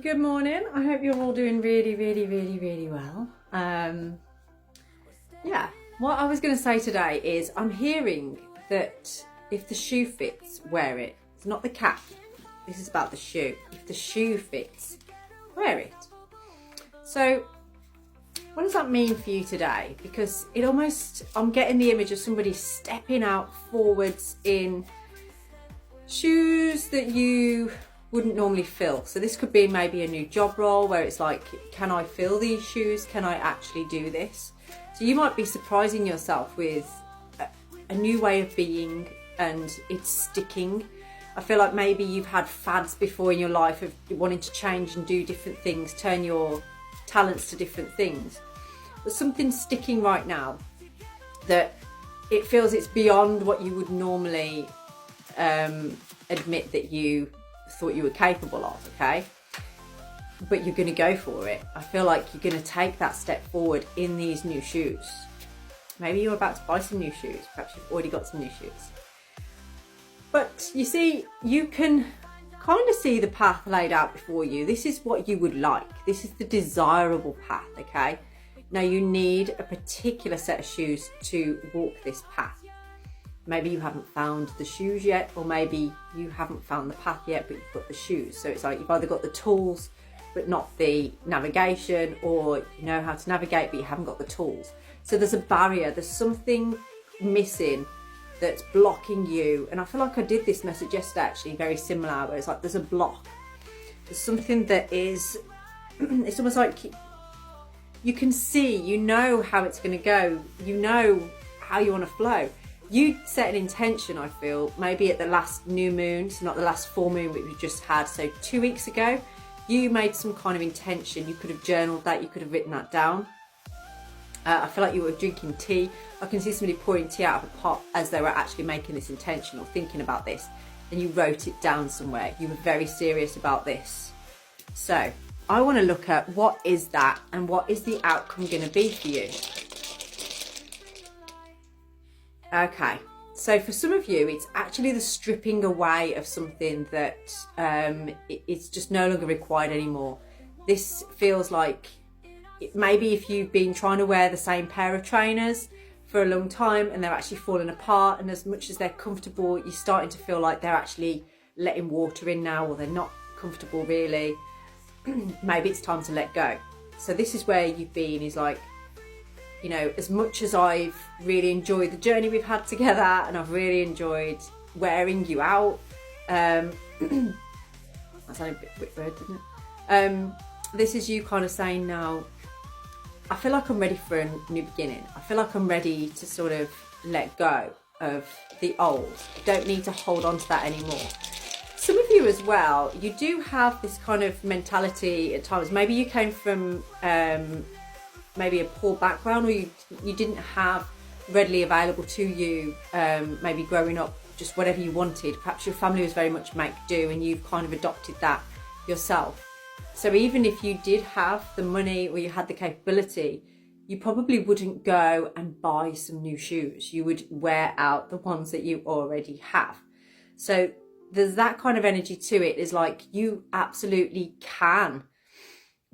Good morning. I hope you're all doing really well. Yeah, what I was going to say today is I'm hearing that if the shoe fits, wear it. It's not the cap. This is about the shoe. If the shoe fits, wear it. So what does that mean for you today? Because I'm getting the image of somebody stepping out forwards in shoes that you wouldn't normally fill. So this could be maybe a new job role where it's like, can I fill these shoes? Can I actually do this? So you might be surprising yourself with a new way of being and it's sticking. I feel like maybe you've had fads before in your life of wanting to change and do different things, turn your talents to different things. But something's sticking right now that it feels it's beyond what you would normally admit that you thought you were capable of, okay? But you're going to go for it. I feel like you're going to take that step forward in these new shoes. Maybe you're about to buy some new shoes. Perhaps you've already got some new shoes. But you see, you can kind of see the path laid out before you. This is what you would like. This is the desirable path, okay? Now you need a particular set of shoes to walk this path. Maybe you haven't found the shoes yet, or maybe you haven't found the path yet, but you've got the shoes. So it's like you've either got the tools, but not the navigation, or you know how to navigate, but you haven't got the tools. So there's a barrier, there's something missing that's blocking you. And I feel like I did this message yesterday, actually, very similar, where it's like there's a block. There's something that is, it's almost like you can see, you know how it's going to go, you know how you want to flow. You set an intention, I feel, maybe at the last new moon, so not the last full moon which we just had, so 2 weeks ago, you made some kind of intention. You could have journaled that, you could have written that down. I feel like you were drinking tea. I can see somebody pouring tea out of a pot as they were actually making this intention or thinking about this, and you wrote it down somewhere. You were very serious about this. So I want to look at what is that and what is the outcome going to be for you. Okay, so for some of you, it's actually the stripping away of something that it's just no longer required anymore. This feels like maybe if you've been trying to wear the same pair of trainers for a long time and they're actually falling apart, and as much as they're comfortable, you're starting to feel like they're actually letting water in now, or they're not comfortable really. Maybe it's time to let go. So this is where you've been, is like, you know, as much as I've really enjoyed the journey we've had together and I've really enjoyed wearing you out, that sounded a bit weird, didn't it? This is you kind of saying now, I feel like I'm ready for a new beginning. I feel like I'm ready to sort of let go of the old. I don't need to hold on to that anymore. Some of you as well, you do have this kind of mentality at times. Maybe you came from maybe a poor background, or you didn't have readily available to you, maybe growing up, just whatever you wanted. Perhaps your family was very much make do and you've kind of adopted that yourself. So even if you did have the money or you had the capability, you probably wouldn't go and buy some new shoes. You would wear out the ones that you already have. So there's that kind of energy to it. Is like, you absolutely can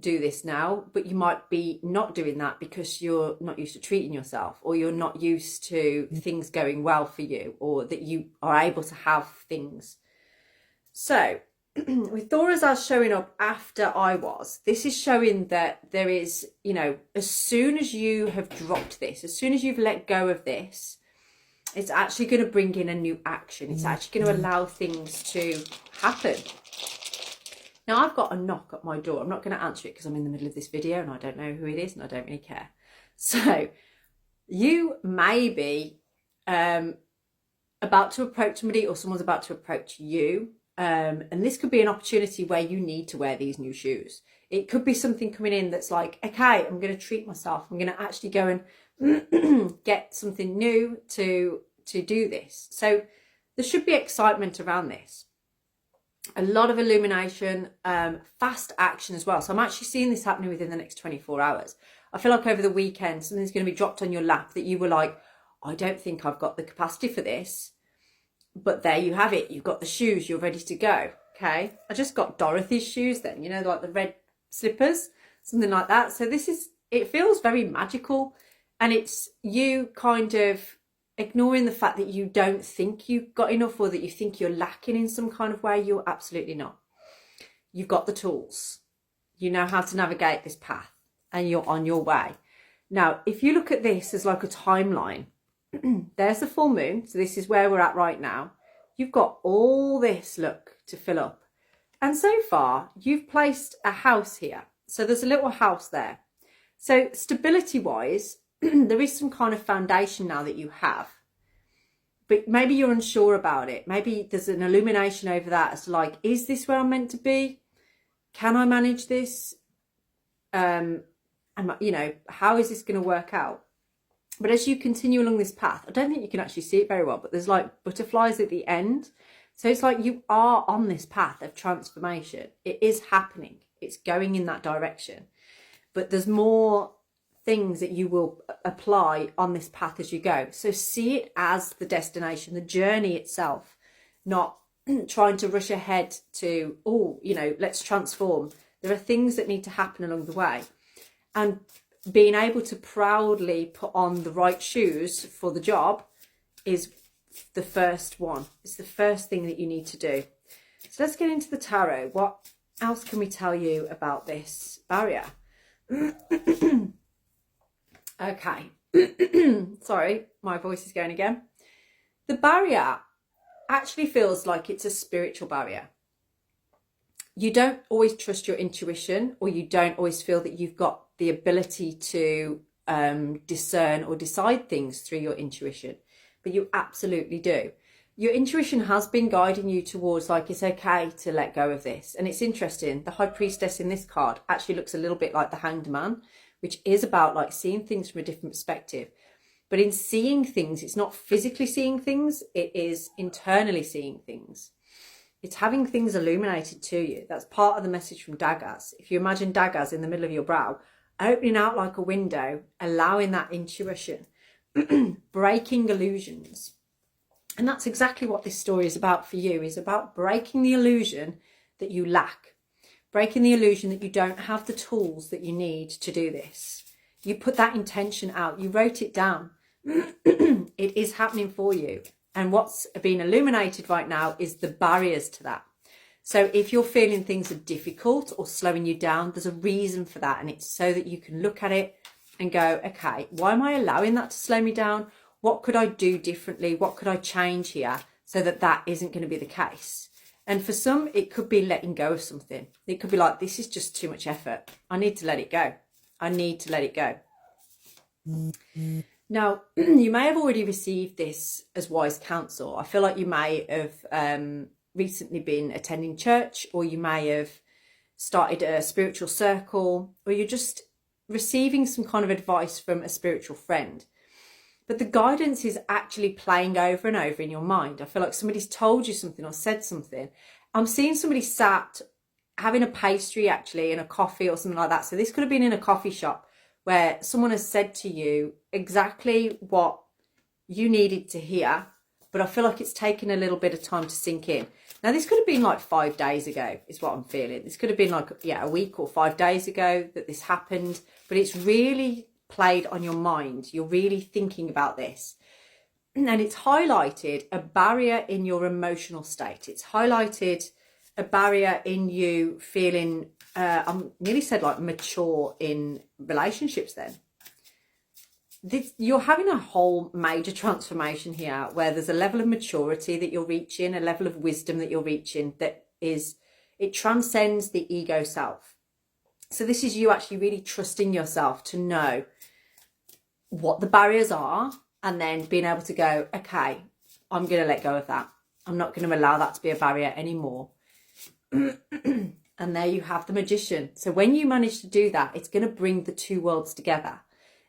do this now, but you might be not doing that because you're not used to treating yourself, or you're not used to things going well for you, or that you are able to have things. So with Thorazaz showing up after I was, this is showing that there is, you know, as soon as you have dropped this, as soon as you've let go of this, it's actually going to bring in a new action. It's actually going to allow things to happen. Now, I've got a knock at my door. I'm not going to answer it because I'm in the middle of this video and I don't know who it is and I don't really care. So you may be about to approach somebody, or someone's about to approach you. And this could be an opportunity where you need to wear these new shoes. It could be something coming in that's like, okay, I'm going to treat myself. I'm going to actually go and get something new to do this. So there should be excitement around this. A lot of illumination, fast action as well. So I'm actually seeing this happening within the next 24 hours. I feel like over the weekend, something's going to be dropped on your lap that you were like, I don't think I've got the capacity for this. But there you have it. You've got the shoes. You're ready to go. Okay, I just got Dorothy's shoes then, you know, like the red slippers, something like that. So it feels very magical, and it's you kind of ignoring the fact that you don't think you've got enough, or that you think you're lacking in some kind of way. You're absolutely not. You've got the tools. You know how to navigate this path, and you're on your way. Now, if you look at this as like a timeline, there's the full moon. So this is where we're at right now. You've got all this, look, to fill up. And so far, you've placed a house here. So there's a little house there. So stability-wise, there is some kind of foundation now that you have. But maybe you're unsure about it. Maybe there's an illumination over that as like, is this where I'm meant to be? Can I manage this? You know, how is this going to work out? But as you continue along this path, I don't think you can actually see it very well, but there's like butterflies at the end. So it's like you are on this path of transformation. It is happening. It's going in that direction. But there's more things that you will apply on this path as you go. So see it as the destination, the journey itself, not trying to rush ahead to, oh, you know, let's transform. There are things that need to happen along the way. And being able to proudly put on the right shoes for the job is the first one. It's the first thing that you need to do. So let's get into the tarot. What else can we tell you about this barrier? Okay. Sorry, my voice is going again. The barrier actually feels like it's a spiritual barrier. You don't always trust your intuition, or you don't always feel that you've got the ability to discern or decide things through your intuition, but you absolutely do. Your intuition has been guiding you towards, like, it's okay to let go of this. And it's interesting, the High Priestess in this card actually looks a little bit like the Hanged Man, which is about like seeing things from a different perspective. But in seeing things, it's not physically seeing things, it is internally seeing things. It's having things illuminated to you. That's part of the message from daggers. If you imagine daggers in the middle of your brow, opening out like a window, allowing that intuition, breaking illusions. And that's exactly what this story is about for you, is about breaking the illusion that you lack, breaking the illusion that you don't have the tools that you need to do this. You put that intention out, you wrote it down. It is happening for you. And what's being illuminated right now is the barriers to that. So if you're feeling things are difficult or slowing you down, there's a reason for that. And it's so that you can look at it and go, okay, why am I allowing that to slow me down? What could I do differently? What could I change here so that that isn't going to be the case? And for some, it could be letting go of something. It could be like, this is just too much effort. I need to let it go. I need to let it go. Now, you may have already received this as wise counsel. I feel like you may have recently been attending church, or you may have started a spiritual circle, or you're just receiving some kind of advice from a spiritual friend. But the guidance is actually playing over and over in your mind. I feel like somebody's told you something or said something. I'm seeing somebody sat having a pastry actually and a coffee or something like that. So this could have been in a coffee shop where someone has said to you exactly what you needed to hear, but I feel like it's taken a little bit of time to sink in. Now, this could have been like 5 days ago is what I'm feeling. This could have been like, yeah, a week or 5 days ago that this happened, but it's really played on your mind. You're really thinking about this. And it's highlighted a barrier in your emotional state. It's highlighted a barrier in you feeling, I nearly said like mature in relationships then. You're having a whole major transformation here where there's a level of maturity that you're reaching, a level of wisdom that you're reaching that is, it transcends the ego self. So this is you actually really trusting yourself to know what the barriers are, and then being able to go, okay, I'm going to let go of that. I'm not going to allow that to be a barrier anymore. And there you have the Magician. So when you manage to do that, it's going to bring the two worlds together.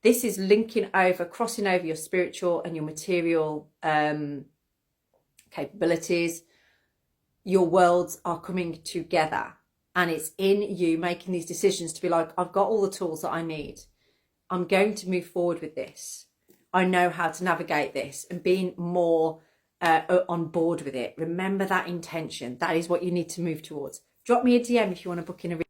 This is linking over, crossing over your spiritual and your material capabilities. Your worlds are coming together, and it's in you making these decisions to be like, I've got all the tools that I need. I'm going to move forward with this. I know how to navigate this, and being more on board with it. Remember that intention. That is what you need to move towards. Drop me a DM if you want to book in a